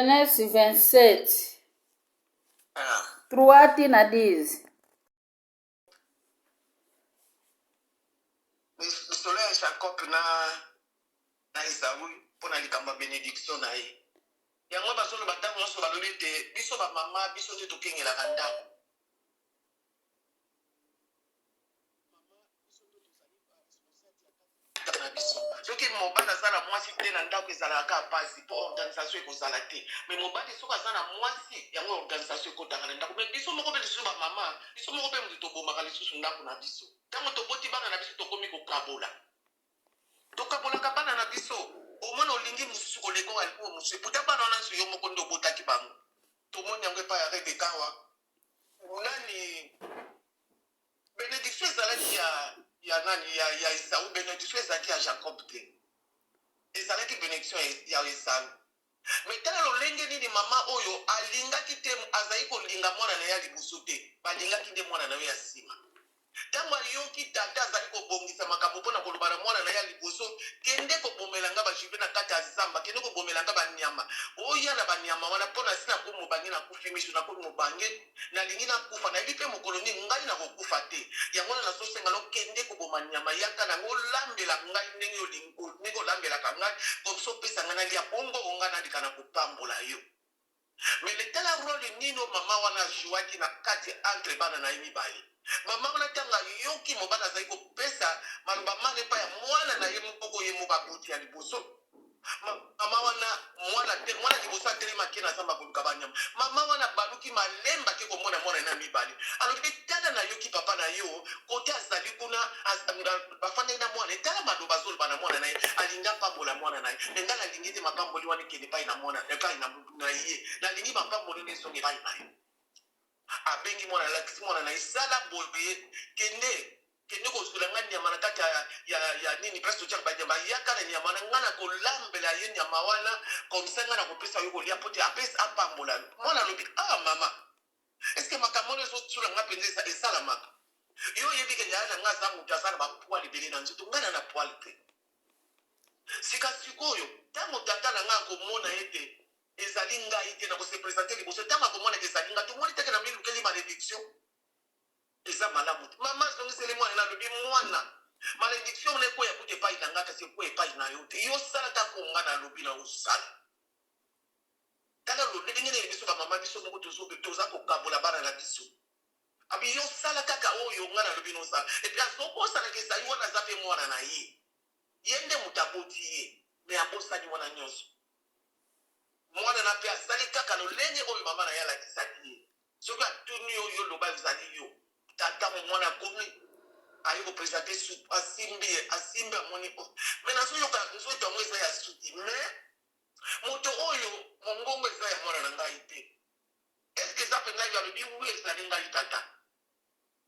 Genèse 27. Ah. 3 tina 10. Misolo ya Jacob na Esawu mpona likambo ya bénédiction na ye. Yango basolo batango nyonso balobi ete biso bamama biso nde tokengelaka ndako. Soki mobali aza na mwasi te na ndako ezalaka pasi mpo organisation ekozala te. Mais mobali soki aza na mwasi yango organisation ekotaka na ndako. Mais biso moko mpe lisusu bamama biso moko mpe moto tobomaka lisusu ndako na biso. Ntango toboti bana na biso tokomi kokabola. Tokabolaka bana na biso omona olingi mosusu koleka alikuwa mosusu puta bana wana nso yo moko nde obotaki bango. Tomoni yango epai ya Rebeka wa nani bénédiction ezalaki ya nani ya Esawu, bénédiction ezalaki ya Jacob te. Ezalaki bénédiction ya Esawu. Mais tala lolenge nini mama oyo alingaki te azali kolinga mwana na ye ya liboso te balingaki nde mwana na ye ya nsima. Ntango ayoki tata azali kobongisa makambo mpona koloba na mwana na ye ya liboso kende kobomelanga bajupe na kati ya zamba kende kobomelanga banyama oya na banyama wana mpona si nakomi mobange nakufi miso nakomi mobange nalingi nakufa nayebi mpe mokolo nini ngai nakokufa te yango wana nazosenga lokende koboma nyama yaka nango olambela ngai ndenge olambelaka ngai komso opesa ngai nalia bongo ngai nalika na kopambola yo. Mais letala role nino mama wana jouaki na kati entre bana na ye mibale. Mama wana tanga yoki mobali azali kopesa maloba mane pa ya mwana na ye moko ye mo babuti ya liboso. Mama wana mwana liboso atelemaki na zamba koluka banyama. Mama wana baluki malemba ke komona mwana na mibale. Alors tala na yoki papa na yo kote azali kuna bafanda na mwana tala maloba zoloba na mwana na ye alinga pambola mwana na ye. Ngala alingi te mapamboli wana kende pai na mwana epai na ye. Na lingi mapamboli ne songe pai na ye. Abengi mwana lakisi mwana na isala boye kende kozula ngani nyama na kati ya nini presque tchak banyama yaka na nyama na ngana kolambela ye nyama wana komsenga na kopesa yo kolia pote apesa apambola mwana lobi mama est-ce que makamone so tsula ngapenza esala maka yo yebi ke nyana nga za mutu asala ba poil belé na nzoto ngana na poil te sika sikoyo tango tata na nga komona ete ezali ngai te na kose présenter liboso tango komona ke ezali ngai to moni teke na milu keli malédiction eza malamu mama zongisele mwana na lobi mwana malédiction ne ko ya kute pai na ngaka se ko e pai na yo te yo sala ta ko ngana lobi na usala kala lo ndenge ne biso ba mama biso moko toza ko kabola bana na biso abi yo sala kaka oyo ngana lobi no sala et puis azoko sala ke sa yo na zape mwana na ye yende mutaboti ye me abosa ni mwana nyonso mwana na pe asali kaka lolenge oyo mama na ye alakisaki ye soki atuni yo loba ezali yo tata mwana komi aye kopresente supu asimbi amoni me nazoyoka nzoto yango eza ya suki me moto oyo mongongo eza ya mwana na ngai te eske eza mpe ngai alobi wi ezali ngai tata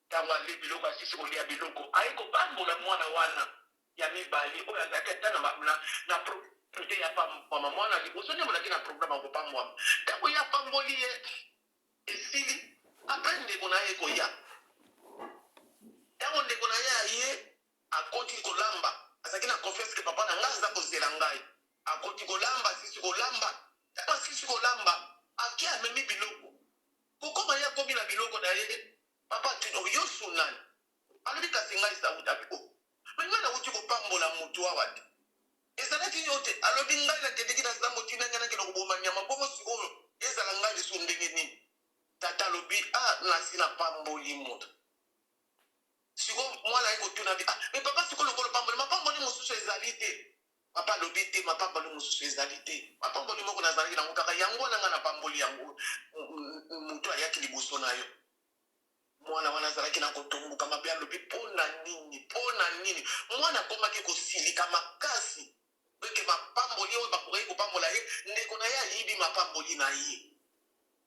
ntango ale biloko asisi kolia biloko aye kopambola mwana wana ya mibale oyo azalaki ata na propriété ya pambwama mwana liboso nde molaki na programe ya kopambwama ntango ye apamboli ye esili apres ndeko na ye koya ntango ndeko na ye aye akoti kolamba azalaki na confiance ke papa na ngai aza kozela ngai akoti kolamba asisi kolamba ntango asisi kolamba ake amemi biloko kokoma ye akomi na biloko na ye papa tino yo sunani alobi kasi ngai ezawutabi me ngai nauti kopambola motu awa te ezalaki yo te alobi ngai nakendeki na zambo tina ngai nakende koboma nyama bongo sikoyo ezala ngai liso ndenge nini tata alobi nasi napamboli moto siko mwana ye kotuna bi me papa siko lokolo pamboli mapamboli mosusu ezali te papa alobi te mapamboli mosusu ezali te mapamboli moko nazalaki nango kaka yango wana ngai napamboli yango moto ayaki liboso na yo mwana wana azalaki na kotomboka mabe alobi mpona nini mwana akomaki kosilika makasi eke mapamboli oyo bakoki kopambola ye ndeko na ye ayibi mapamboli na ye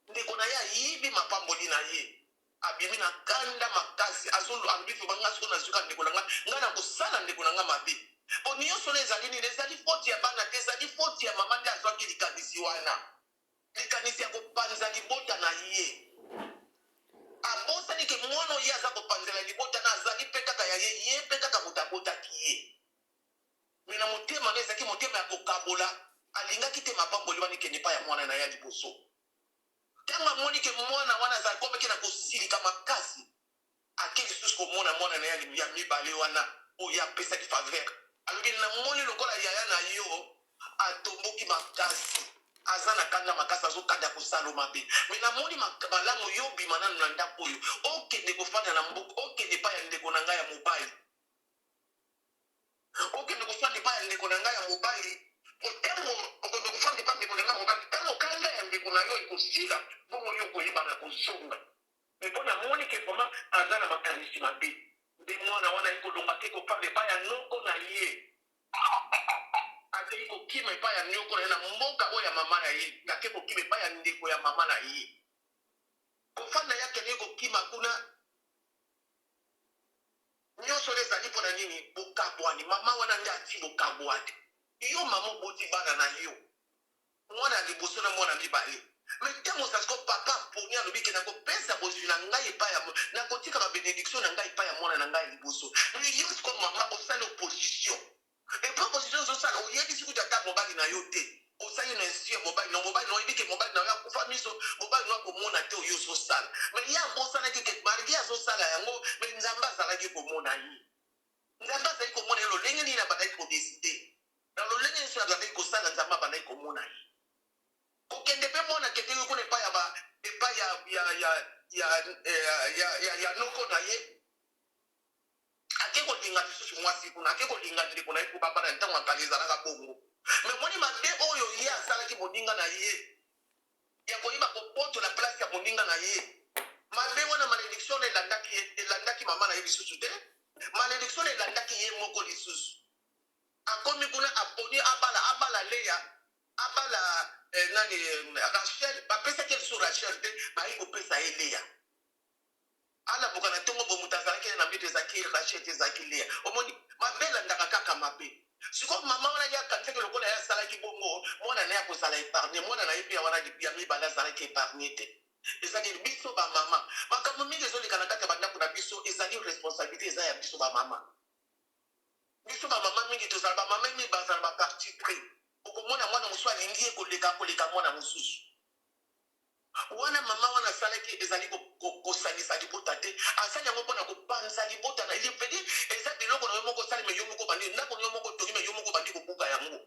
ndeko na ye ayibi mapamboli na ye abimi na kanda makasi alobi fe banga siko nazuka ndeko na nga na kosala ndeko na nga mabe po nyonso na ezali nini ezali foti ya bana te ezali foti ya mama nde azwaki likanisi wana likanisi ya kopanza libota na ye abosani ke mwana oye aza kopanzela libota na azali mpe kaka ya ye mpe kaka moto abotaki ye me na motema na ezalaki motema ya kokabola alingaki te mapamboli wana ikende pa ya mwana na ya liboso ntango amoni ke mwana wana azali komeki na kosilika makasi ake lisusu komona mwana na ya mibale wana oyo apesaki faveur alobi namoni lokola yaya na yo atomboki makasi aza na kanda makasi azokanda kosala mabe me namoni malamu yo bima nanu na ndako oyo okende kofanda na mboka okende pa ya ndeko na ngai ya mobali okende kofanda pa ya ndeko na ngai ya mobali otango okende kofanda pa ndeko na ngai ya mobali ntango kanda ya ndeko na yo ekosila bongo yo koyebana kozonga mpo namoni ke vraimen aza na makanisi mabe nde mwana wana ekolonga te kopanda epai ya noko na ye ake kokima epai ya nyoko na ye na mboka oyo ya mama na ye ake kokima epai ya ndeko ya mama na ye kofanda yake nde kokima kuna nyonso oyo ezali mpo na nini bokabwani mama wana nde ati bokabwani yo mama oboti bana na yo mwana ya liboso na mwana mibale me ntango osasiko papa mponi alobi ke nakopesa bozwi na ngai epai ya nakotika babenediktio na ngai epai ya mwana na ngai liboso yo siko mama osali opposition epo opposition ozosala oyebisi kuti ata mobali na yo te osali na insi ya mobali na mobali na oyebi ke mobali na yo akufa miso mobali na akomona te oyo ozosala me ye abosanaki ke malgré azosala yango me nzambe azalaki komona ye nzambe azalaki komona ye lolenge nini abandaki kodeside na lolenge nyonso azalaki kosala nzambe abandaki komona ye kokende mpe mwana keteki kuna epai ya noko na ye ake kolinga lisusu mwasi kuna ake kolinga ndeko na ye kubaba na ntango akali ezalaka bongo me moni mabe oyo ye asalaki moninga na ye ya koyeba kobotola place ya moninga na ye mabe wana malédiction elandaki mama na ye lisusu te malédiction elandaki ye moko lisusu akomi kuna aponi abala leya abala nani Rachel bapesaki lisusu Rachel te bayi kopesa ye leya alabuka na ntongo bomutu azalaki na mbeto ezalaki Rachel te ezalaki leya omoni mabe elandaka kaka mabe sikoyo mama wana ye akanisaki lokola ye asalaki bongo mwana na ye akozala épargne mwana na ye mpe wana ya mibale azalaki épargne te ezali biso bamama makambo mingi ezoleka na kati ya bandako na biso ezali responsabilité eza ya biso bamama mingi tozala bamama mingi bazala baparti pris okomona mwana mosusu alingi ye koleka mwana mosusu wana mama wana asalaki ezali kosalisa libota te asali yango mpona kopanza libota na ye pedi eza biloko na yo moko osali me yo moko bandi ndako na yo moko tongi me yo moko bandi kobuka yango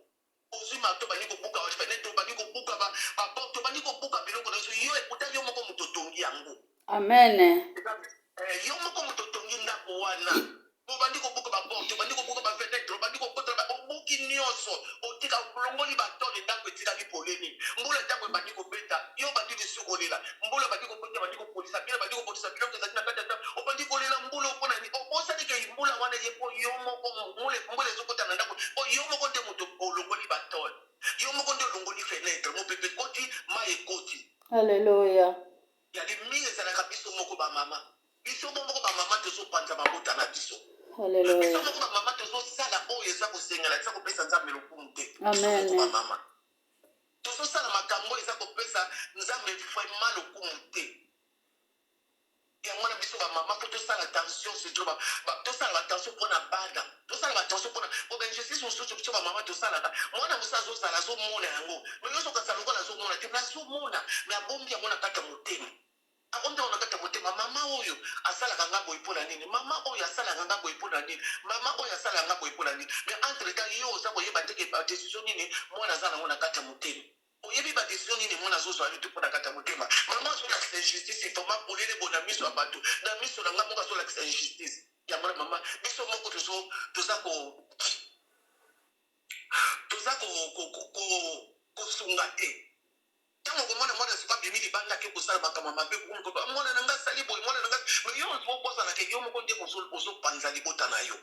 ozwi mato bandi kobuka bafenetre bandi kobuka baporte bandi kobuka biloko na yo ekuta yo moko moto otongi yango Amen. yo moko moto otongi ndako wana bandi kobuka baporte bandi kobuka bafenetre bandi kokotela obuki nyonso otika olongoli batone ndako etikaki poleni mbula ntango ebandi kobeta yo bandi lisukolela mbula bandi kobeta bandi kopolisa bino bandi kopolisa biloko ezali na kati ya ndako obandi kolela mbula opona ni osalike mbula wana ye po yo moko mbula ezokota na ndako yo moko nde moto olongoli batone yo moko nde olongoli fenetre mopepe ekoti mai ekoti. Hallelujah. yali mingi ezalaka biso moko bamama biso moko bamama tozopanza mabota na biso Hallelujah. biso moko bamama tozosala oyo eza kosengela eza kopesa nzambe lokumu te Amen. biso moko bamama tozosala makambo eza kopesa nzambe vraiment lokumu te yango wana biso bamama mpo tosala attention surtout tosala attention mpona bana tosala attention mpona obainjustice mosusu biso bamama tosalaka mwana mosu azozala azomona yango me nyonso okasa lokola azomona te nazomona me abombi yango na kati ya motema abombi yango na kati ya motema mama oyo asalaka nga boye mpo na nini mama oyo asalaka nga boye mpo na nini mama oyo asalaka nga boye mpo na nini me entre temps yo oza koyeba teke badesizio nini mwana aza nango na kati ya motema oyebi badesizio nini mwana azozwa yo te mpo na kati ya motema mama azolakisa injustice foma polele bona miso ya bato na miso na nga moko azolakisa injustice yango mama biso moko toza kosunga te ntango komona mwana siko abimi libanda ke kosala makambo mabe mwana na nga asali boye mwana na nga me yo okobosana yo moko nde ozopanza libota na yo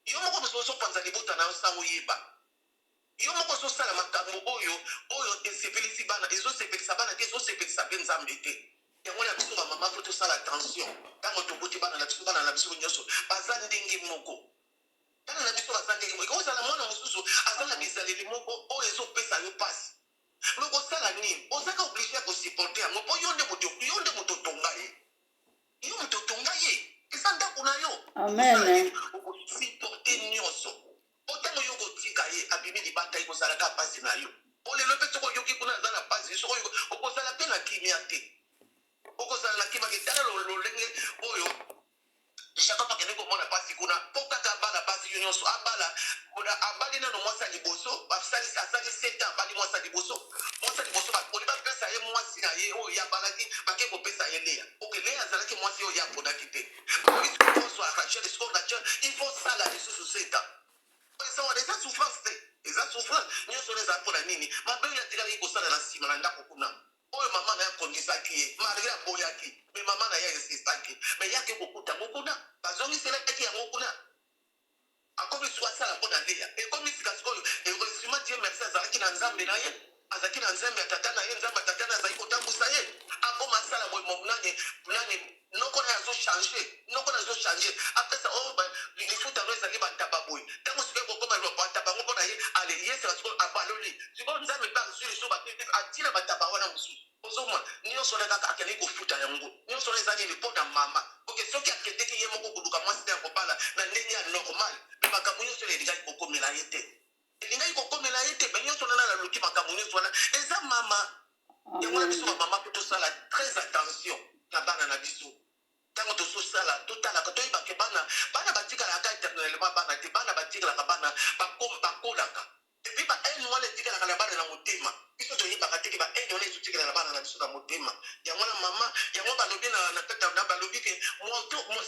yo moko ozopanza libota na yo sango yeba yo moko ozosala makambo oyo esepelisi bana ezosepelisa bana te ezosepelisa mpe nzambe te yango na biso bamama fo tosala attention ntango toboti bana na biso nyonso baza ndenge moko bana na biso baza ndenge moko ozala mwana mosusu aza na bizaleli moko oyo ezopesa yo pasi me kosala nini ozaka oblige ya kosupporte yango mpo yo nde moto otonga ye yo moto otonga ye eza ndako na yo Amen. okosupporte nyonso otango yo kotika ye abimi libanda ye kozalaka pasi na yo lelo pe soko yoki kuna za na pasi soko okozala pe na kimia te okozala na kimia ke tala lolenge oyo chaka pakende komona pasi kuna po kaka abala pasi yo nyonso abala abali nano mwasi ya liboso asali 7 ans abali mwasi ya liboso bakoli bapesa ye mwasi na ye oyo abalaki bake kopesa ye leya oke leya azalaki mwasi oyo aponaki te biso arracher le score nature il faut sala lisusu 7 ans eza wana eza souffrance te eza souffrance nyonso wana eza mpona nini mabe oyo atikaki kosala na nsima na ndako kuna oyo mama na ye akondisaki ye malgré aboyaki me mama na ye insistaki me yaki kokuta ngo kuna bazongiselaki yango kuna akomi soki asala mpo na leya ekomi sika sikoyo esima die merci azalaki na nzambe na ye azalaki na nzambe ya tata na ye nzambe ya tata na azalaki kotambusa ye akoma asala boye nani noko na azochange apesa lifuta no ezali bataba boye ntango sikoyo kokoma bataba ngo mpo na ye ale yeseka sikoyo abaloli sikoyo nzambe mpe azwi liso atina bataba wana mosusu ozomona nyonso na kaka akendeki kofuta yango nyonso na eza nini mpo na mama oke soki akendeki ye moko koluka mwasi te ya kobala na ndenge ya normal mpe makambo nyonso na elingaki kokomela ye te me nyonso nana naluki makambo nyonso wana eza mama yango na biso bamama mpo tosala très attention na bana na biso ntango tozosala totalaka toyebake bana batikalaka éternellement bana te bana batikalaka bana bakolaka epi baene wana etikalaka na bana na motema biso toyebaka teke baene wana ezotikala na bana na biso na motema yango na mama yango balobi na tata na balobi ke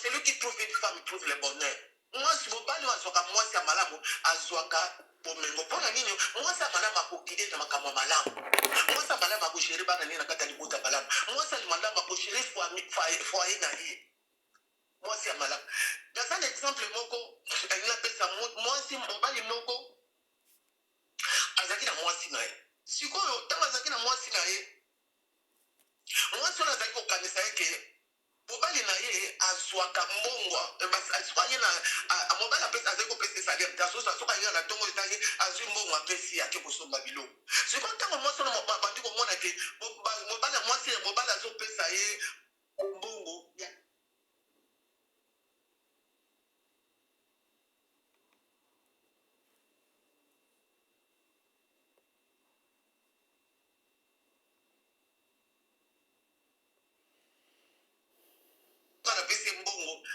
celui qui trouve une femme trouve le bonheur mwasi mobali oyo azwaka mwasi ya malamu azwaka bomengo mpo na nini mwasi ya malamu akokide na makambo ya malamu mwasi ya malamu akogere bana nini na kati ya libota ya malamu mwasi ya malamu akogere foyer na ye mwasi ya malamu naza na exemple moko napesa mwasi mobali moko azalaki na mwasi na ye sikoyo ntango azalaki na mwasi na ye mwasi oyo azalaki kokanisa ye ke mobali na ye azwaka mbongwa ye na mobali azali kopesa salaire te asoka ye na ntongo ezali azwi mbongo apesi yake kosomba biloko sikoyo ntango mwasi oyo bandi komona ke mobali ya mwasi mobali azopesa ye mbongo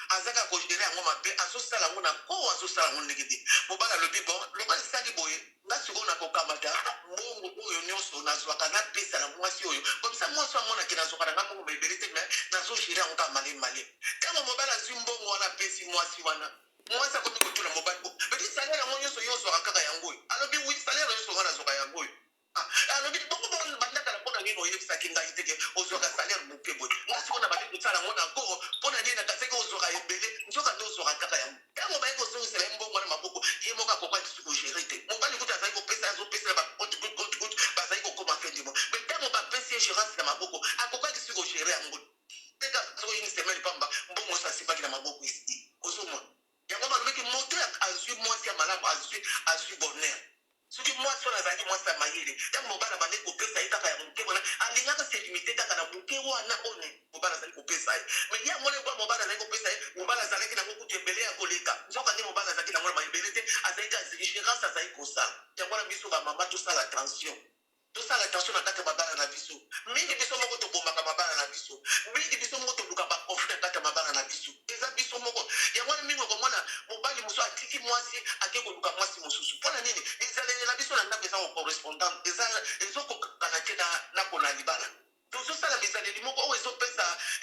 azaka kogere yango mabe azosala yango na ko azosala yango ndenge te mobali alobi bon lokola esali boye nga sikoyo nakokamata mbongo oyo nyonso nazwaka napesa na mwasi oyo komisa mwasi amonaki nazwaka nanga mbongo ebele te me nazogere yango ka malemale ntango mobali azwi mbongo wana apesi mwasi wana mwasi akomi kotuna mobali peti salaire yango nyonso yo ozwaka kaka yango oyo alobi wi salaire nyonso nga nazwaka yango oyo alobi bongo bandakala mpona nini oyebisaki ngai teke ozwaka salaire moke boye nga sikoyo na bandi kosala yango na koro mpona nini nakaseki ozwaka ebele nzoka nde ozwaka kaka yango ntango baye kosongisela ye mbongo wana maboko ye moko akokwaki suki ogere te mobali kuta azali kopesa azopesela bagout bazali kokoma fendimo me ntango bapesi ye gérance na maboko akokwaki suki ogere yango teka soki une semaine pamba mbongo oso asimbaki na maboko esi ozomona yango balobeki moto azwi mwasi ya malamu azwi bonheur soki mwasi wana azalaki mwasi ya mayele ntango mobali abandi kopesa ye kaka ya moke wana alingaka se limite kaka na moke wana oyo mobali azali kopesa ye me ye amoni kwa mobali azali kopesa ye mobali azalaki nango kutu ebele ya koleka nzoka nde mobali azalaki nango na mayebele te azalaki agérance azali kosala yango na biso bamama tosala attention na kati ya mabala na biso mingi biso moko tobomaka mabala na biso mingi biso moko toluka bakonflit na kati ya mabala na biso eza biso moko yango wana mingi okomona mobali mosusu atiki mwasi ake koluka mwasi mosusu mpona nini ezaleli na biso na ndako eza kocorrespondant ezokokana te na kona libala tozosala bizaleli moko oyo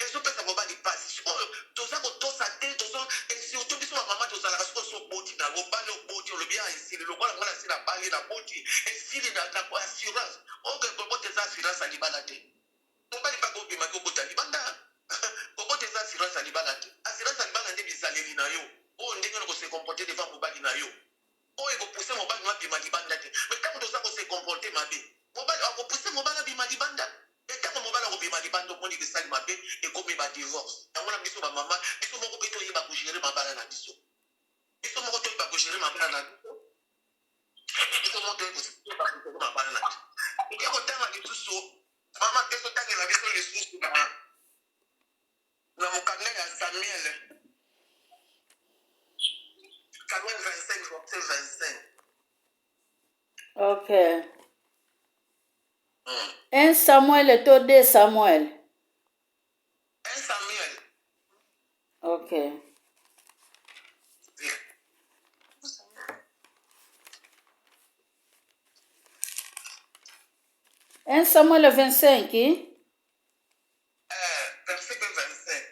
ezopesa mobali pasi oyo toza kotosa te surtout biso bamama tozalaka siko soboti na lobali oboti olobi ya esili lokola ngana si na bali na boti esili na assurance oke kobote eza assurance ya libala te mobali mpaka obimaki obota libanda kobote eza assurance ya libala te assurance ya libala nde bizaleli na yo oyo ndenge na kose comporte devant mobali na yo oyo ekopuse mobali mabima libanda te me ntango toza kose comporte mabe mobali akopuse mobali abima libanda ntango mobali akobima libanda omoni kesali mabe ekomi badivorce yango na biso bamama biso moko mpe toyeba kogere mabala na biso biso moko toyeba kogere mabala na biso biso moko toyeba kogere mabala na biso oke kotanga lisusu mama te totangela biso lisusu na mokanda ya Samuel 25 verset 25. Okay. 1 Samuel to 2 Samuel. 1 Samuel. Ok. 1 Samuel 25. Verset 25.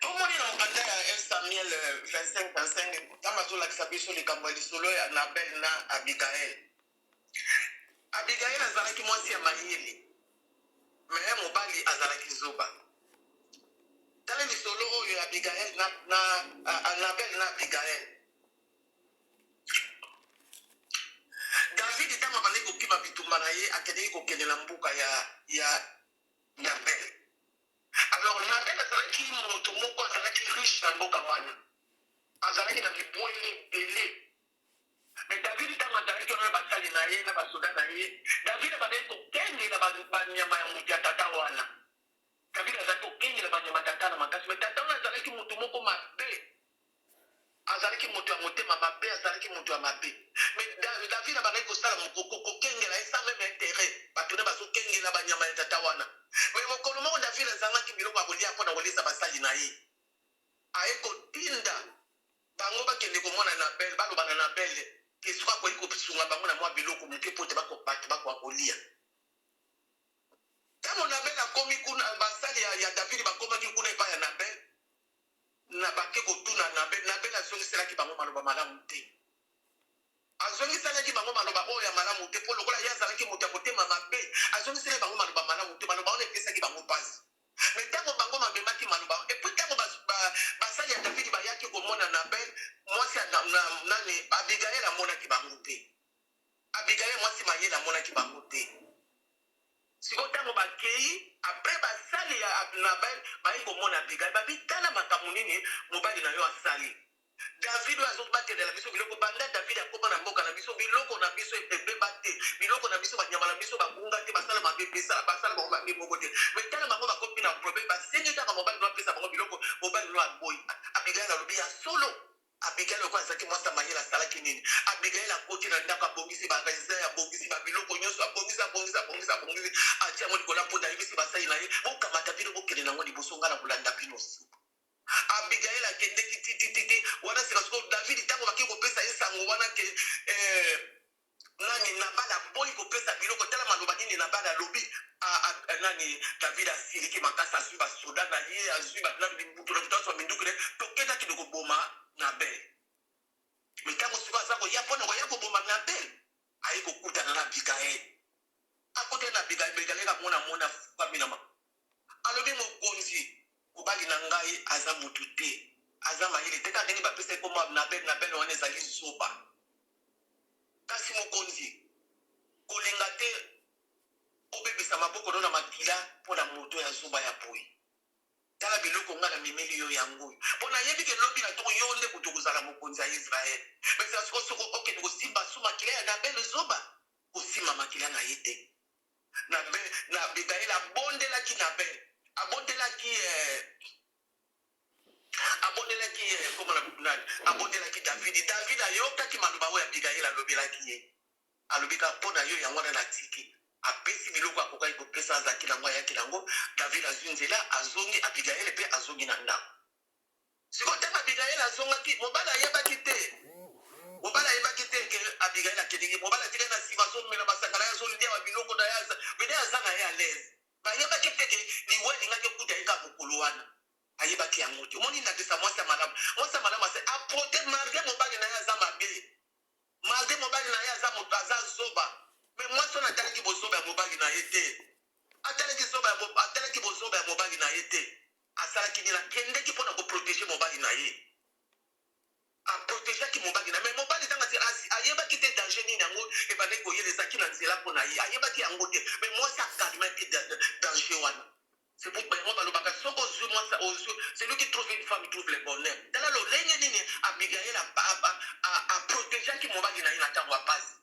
Tout le monde est dans le 1 Samuel 25. Quand on a dit sur les Camerounais, solo et Anabel na Abigail. Abigail azalaki mwasi ya mayele. Mais mobali azalaki zoba. Tala lisolo oyo Abigail na Anabel na Abigail. David ntango abandaki kokima bitumba na ye akendeki kokendela mbuka ya Bel. Alors Nabel azalaki moto moko azalaki riche na mboka wana. Azalaki na bibwele ebele. Mais David ntango azalaki wana basali na ye na basoda na ye, David abandaki kokengela banyama ya moto ya tata wana. David azalaki kokengela banyama tata na makasi. Mais tata wana azalaki moto moko mabe. Azalaki moto ya motema mabe, azalaki moto ya mabe. Mais David abandaki kosala mokoko kokengela ye sans même intérêt. Bato ne bazokengela banyama ya tata wana. Mais mokolo moko David azalaki biloko ya kolia mpona kolisa basali na ye. Aye kotinda bango bakende komona na Bel, balobana na Bel ke soki akoki kosunga bango na mwa biloko moke po te bato bakoka kolia. Ntango na Bel akomi kuna basali ya David bakomaki kuna epai ya na Bel, na bake kotuna na Bel azongiselaki bango maloba malamu te. Azongiselaki bango maloba oyo ya malamu te po lokola ye azalaki moto ya motema mabe, azongiselaki bango maloba malamu te, maloba wana epesaki bango mpasi. Mais ntango bango bamemaki maloba, epui ntango basali ya David bayaki komona na Bel, mwasi nani Abigail amonaki bango te. Abigail mwasi mayele amonaki bango te. Siko ntango bakei, apres basali ya Nabel bayi komona Abigail, babitala makambo nini mobali na yo asali. David azobatela biso biloko banda David akoma na mboka na biso biloko na biso ebeba te, biloko na biso banyama na biso bakunga te, basala mabe pesa basala bango mabe moko te. Mais tala bango bakopi na problème basengi kaka mobali no apesa bango biloko mobali no aboyi. Abigail alobi ya solo. Abigail okwa azaki mwasa mayela asalaki nini? Abigail akoti na ndako abongisi baraisin, abongisi babiloko nyonso, abongisi atia mo likolo mpo ayebisi basali na ye bokamata bino bokende nango liboso nga na kolanda bino. Abigail akendeki titititi wana sika siko David ntango baki kopesa ye sango wana ke nani Nabal aboyi kopesa biloko tala maloba nini Nabal alobi nani David asiliki makasi azwi basoda na ye azwi banani butu na butu aswa minduku ne tokendaki na koboma Nabel. Mais ntango siko aza koya mpona koya koboma Nabel aye kokutana na Abigail. Akutana na Abigail akamona faminama alobi mokonzi mobali na ngai aza motu te, aza mayele te, kaka ndenge bapesa ekoma Nabel wana ezali zoba. Kasi mokonzi kolenga te obebisa maboko na makila mpona moto ya zoba ya boye. Tala biloko nga na mimeli yo yango mpona yebi ke lobi na toko yo nde kutu kozala mokonzi ya Israel. Mais soko okende kosimba su makila ya Nabel zoba kosima makila na ye te. Na Abigail abondelaki Nabel, abondelaki David ayokaki maloba oyo Abigail alobelaki ye. Alobika mpona yo yango wana natiki apesi biloko akokaki kopesa azalaki nango ayaki nango. David azwi nzela azongi, Abigail mpe azongi na ndako. Siko ntango Abigail azongaki mobali ayebaki te. Mobali ayebaki te ke Abigail akendeki, mobali atikaki na nsima azomela masanga na ye azolia babiloko na ye bede aza na ye à l'aise. Bayebaki te ke liwe elingaki okuta ye kaka mokolo wana. Ayebaki yango te. Omoni ndakisa mwasi ya malamu. Mwasi ya malamu ase aprote malgré mobali na ye aza mabe. Malgré mobali na ye aza moto aza zoba. Mais mwasi wana atalaki bozoba ya mobali na ye te. Atalaki bozoba ya mobali na ye te. Asalaki nini akendeki mpona koprotege mobali na ye. Aprotegeaki mobali na ye. Mais mobali ntango ayebaki te danger nini yango ebandaki koyelezaki na nzela mpona ye. Ayebaki yango te. Mais mwasi akalmaki danger wana. C'est pour que balobaka soko ozwi mwasa ozwi, celui qui trouve une femme trouve le bonheur. Tala lolenge nini Abigail aprotegeaki mobali na ye na ntango apasi.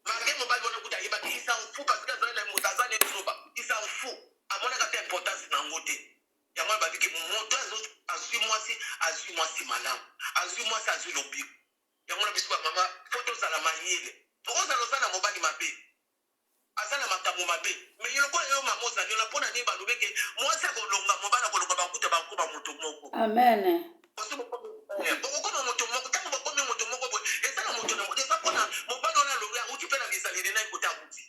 Malgré mobali wana kuta ayebaki il s'en fout parce que azali na moto aza neti zoba. Il s'en fout. Amonaka te importance nango te. Yango babiki moto azwi mwasi malamu. Azwi mwasi azwi lobiko. Yango na biso ba mama photo za la mayele. Tozala na mobali mabe. Azala makambo mabe mais yeloko yo mama ozali na pona ni balobe ke mwasi akolonga mobala kolonga bakuta bakoba moto moko Amen. okoma moto moko ntango bakomi moto moko boye eza na moto na moto eza mpona mobali wana alongi akuti mpe na bizaleli na ye kote akuti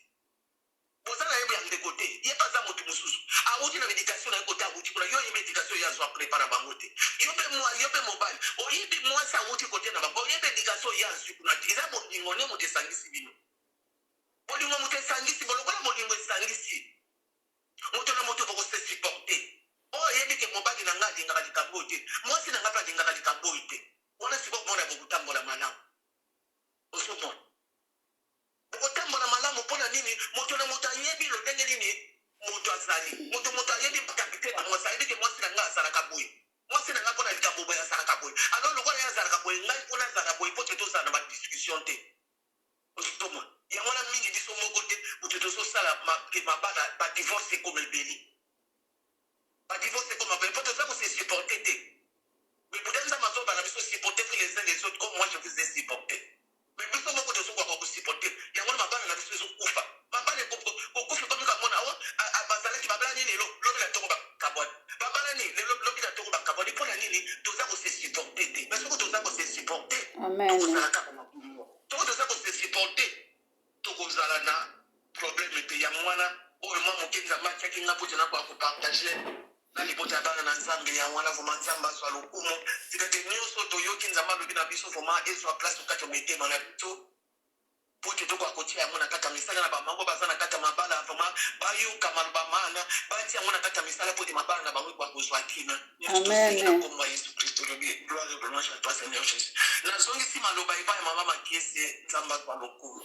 boza na ye ya ndeko te ye mpe aza moto mosusu awuti na médication na ye kote akuti mpona yo ye médication ye azwa prépara bango te yo mpe mobali oyebi mwasi awuti kote na bango oyebi éducation ye azwi kuna te eza bolingo nde moto esangisi bino bolingo moto esangisi bolokola bolingo esangisi moto na moto boko se supporte oyebi ke mobali na nga alingaka likambo te mwasi na nga mpe alingaka likambo te wana sikokomona bokotambola malamu osomona bokotambola malamu mpona nini moto na moto ayebi lo ndenge nini moto azali moto ayebi kapite na mwasi ayebi ke mwasi na nga azalaka boye mwasi na nga mpona likambo boye azalaka boye alors lokola ye azalaka boye ngai mpona azalaka boye po te tozala na badiscussion te osomona yango wana mingi biso moko te moto tozosala mabala badivorce ekoma ebeli badivorce ekoma ebeli po toza kose supporte te mais peut-être nzambe azobala biso supporte que les uns les autres comme moi je vous ai supporté mais biso moko tozokwaka kosupporte yango wana mabala na biso ezokufa mabala kokufi komi kamona awa bazalaki babala nini lobi na ntongo bakabwani babala nini lobi na ntongo bakabwani mpona nini toza kose supporte te mais soko toza kose supporte tokozala kaka makulio soko toza kose supporte tokozala na problème te ya mwana oyo mwa moke nzambe atiaki nga mpoti nakoya kopartage na libota ya bana na nzambe ya wana vraimen nzambe azwa lokumu tika te nyonso toyoki nzambe alobi na biso vraimen ezwa place okati ya mitema na biso po te tokoya kotia yango na kati ya misala na bamango baza na kati ya mabala vraimen bayoka maloba mana batia yango na kati ya misala po te mabala na bango ekoya kozwa kina nyonso tosengi na kombo ya yesu kristo lobi gloire blanche à toi seigneur jésus nazongisi maloba epai ya mama makiese nzambe azwa lokumu.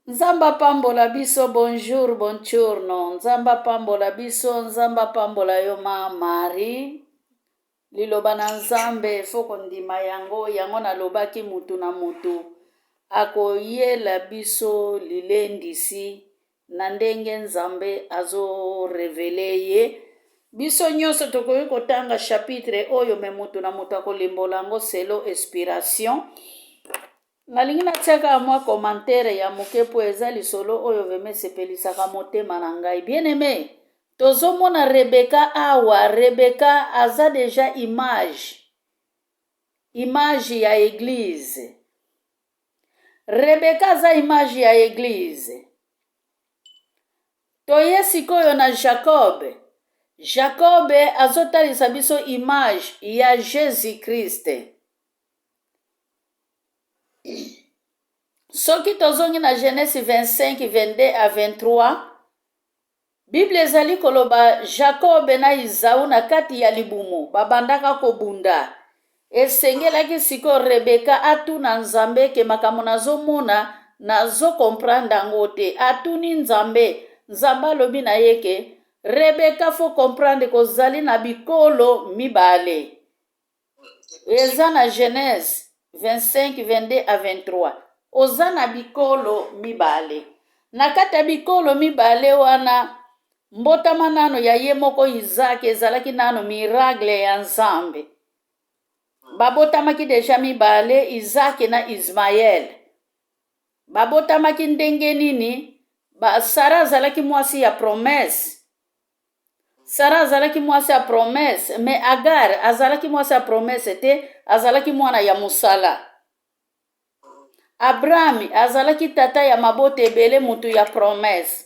Nzamba pambola biso bonjour bonjourno nzamba pambola biso nzamba pambola yo ma Marie liloba na nzambe foko ndima yango nalobaki mutu na mutu akoyela biso lilendisi na ndenge nzambe azorevele ye biso nyonso tokoki kotanga chapitre oyo me mutu na mutu akolimbola yango selo inspiration nalingi natiaka mwa commentaire ya moke po eza lisolo oyo veme sepelisaka motema na ngai bien aimé tozomona Rebeka awa Rebeka aza deja image ya église Rebeka aza image ya église toye sikoyo na Jacob azotalisa biso image ya Jésus Christ. Soki tozongi na Genèse 25, 22 à 23, Bible ezali koloba Jacob na Isau na kati ya libumu, babandaka kobunda. Esengelaki siko Rebeka atuna nzambe ke makambo nazomona nazo comprendre yango te. Atuni nzambe alobi na yeke Rebeka fo comprendre kozali na bikolo mibale. Eza na Genèse 25, 22 à 23. Oza na bikolo mibale. Na kati ya bikolo mibale wana, mbotama nano ya ye moko Isaac ezalaki nano miracle ya nzambe. Babotamaki deja mibale Isaac na Ismael. Babotamaki ndenge nini? Sara azalaki mwasi ya promesse. Sara azalaki mwasi ya promesse, mais Agar azalaki mwasi ya promesse te, azalaki mwana ya musala. Abraham azalaki tata ya mabote ebele mutu ya promesse.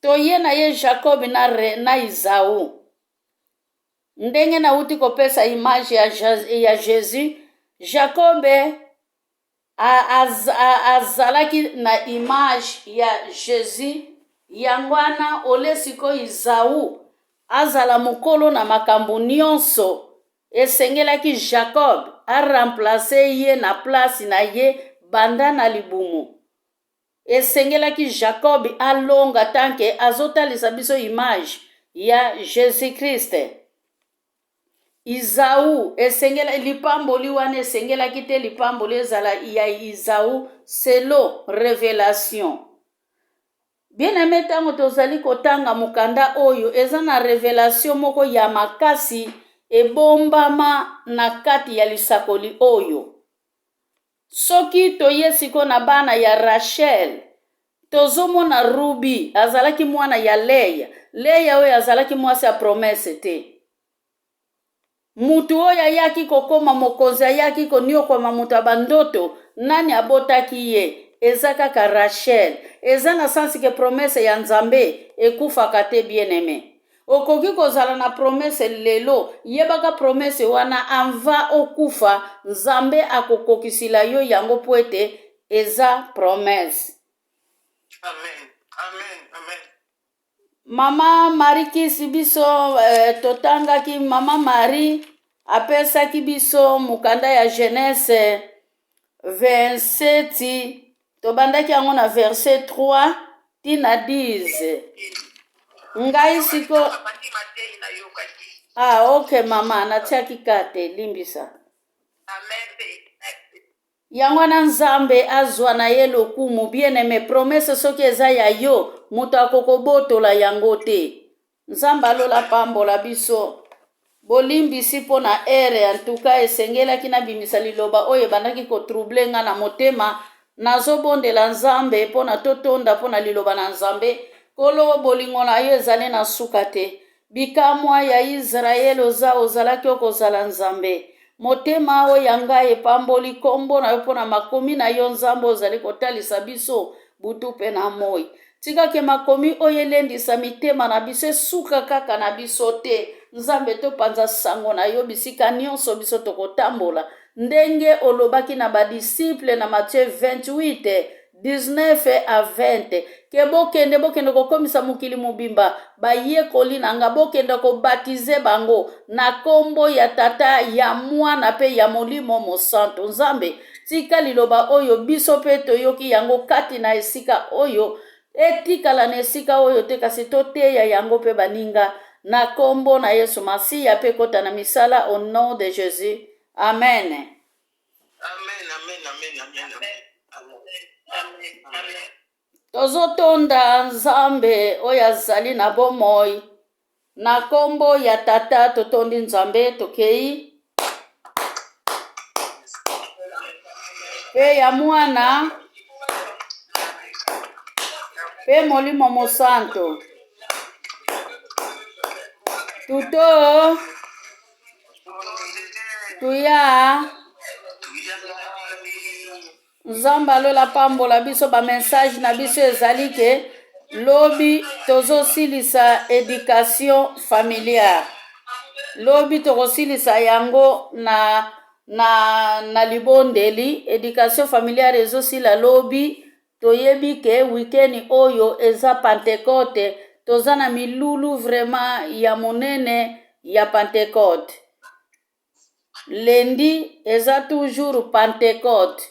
Toye na ye Jacob na Isau. Ndenge na uti kopesa image ya Jésus, Jacob azalaki na image ya Jésus, yangwana ole siko Isau azala mukolo na makambo nyonso. Esengelaki Jacob a remplacer ye na place na ye banda na libumu. Esengelaki Jacob alonga tanke azotalisa biso image ya Jésus Christ. Isau esengela lipamboli wana esengelaki te lipamboli ezala ya Isau selo révélation. Bien aimé tango tozali kotanga mukanda oyo eza na révélation moko ya makasi ebombama na kati ya lisakoli oyo. Soki toye siko na bana ya Rachel, tozomona Ruby azalaki mwana ya Leya. Leya oyo azalaki mwasi ya promese te. Mutu oyo ayaki kokoma mokonzi ayaki koniokoma mutu ya bandoto nani abotaki ye? Eza kaka Rachel. Eza na sansi ke promese ya Nzambe ekufaka te bien-aimé. Okoki kozala na promese lelo, yebaka promese wana anva okufa Nzambe akokokisila yo yango po ete eza promese. Amen. Amen. Amen. Mama Marie kisi biso totangaki Mama Marie apesaki biso mukanda ya Genèse 27 tobandaki yango na verset 3 tina 10. Ngai siko okay mama natiaki kate limbisa. Amen. Yango na Nzambe azwa na ye lokumu bien-aimé promese soki eza ya yo mutu akokobotola yango te. Nzambe alola pambola biso bolimbisi mpo na ere antuka esengelaki na bimisa liloba oyo ebandaki kotrouble nga na motema. Nazobondela Nzambe mpo na totonda mpo na liloba na Nzambe. Kolo bolingo na yo ezali na suka te. Bikamwa ya Israel ozalaki okozala Nzambe. Motema oyo ya ngai epamboli kombo na yo mpo na makomi na yo Nzambe ozali kotalisa biso butu mpe na moi. Tikake makomi oyo elendisa mitema na biso esuka kaka na biso te. Nzambe topanza sango na yo bisika nyonso biso tokotambola. Ndenge olobaki na badisiple na Matthieu 28 19 à 20 ke bokende kokomisa mukili mubimba bayekoli nanga bokende kobatize bango na kombo ya tata ya mwana pe ya molimo mosanto. Nzambe tika liloba oyo biso pe toyoki yango kati na esika oyo etikala na esika oyo te kasi toteya yango pe baninga na kombo na Yesu Masiya pe kota na misala au nom de Jésus. Amen. Amen. Amen. Amen. Amen. Amen. Amen. Tozotonda Nzambe oyo azali na bomoi na kombo ya tata totondi Nzambe tokei pe ya mwana pe molimo mosanto tuto tuya Nzambe alola pambola biso ba message na biso ezali ke lobi tozosilisa éducation familiale. Lobi tozosilisa yango na libondeli éducation familiale ezosila lobi toyebi ke weekend oyo eza Pentecôte toza na milulu vraiment ya monene ya Pentecôte. Lundi eza toujours Pentecôte.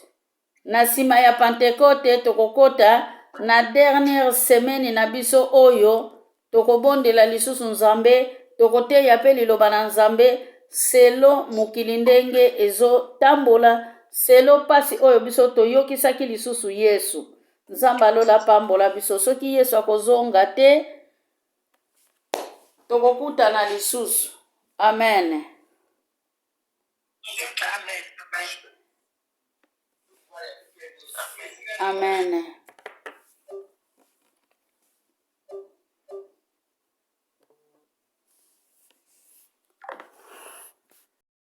Na sima ya Pentecôte tokokota na dernière semaine na biso oyo tokobondela lisusu Nzambe tokoteya pe liloba na Nzambe selo mukili ndenge ezotambola selo pasi oyo biso toyokisaki lisusu Yesu. Nzambe alola pambola biso soki Yesu akozonga te tokokutana lisusu. Amen. Amen.